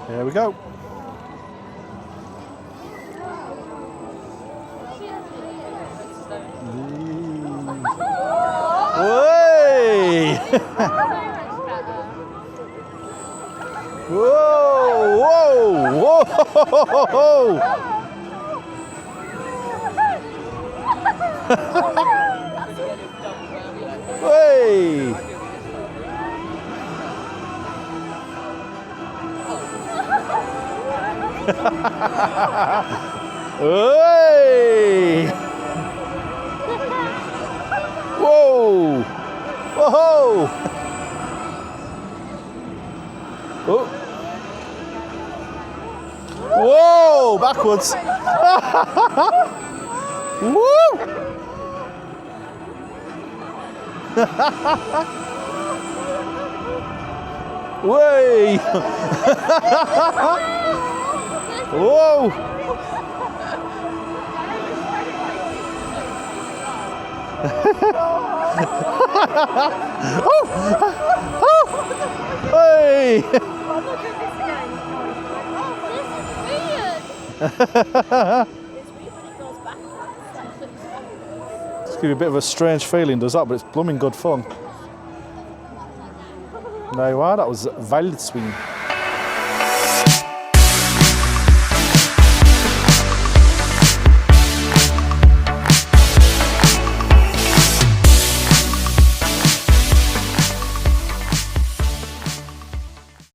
Here we go. Hey! Whoa! Whoa! Whoa! Hey! Hey! Whoa! Whoa! Oh! Whoa! Backwards! Woo! Way! Whoa! Hey! It's giving you a bit of a strange feeling, does that? But it's blooming good fun. There you are, that was Wildswing.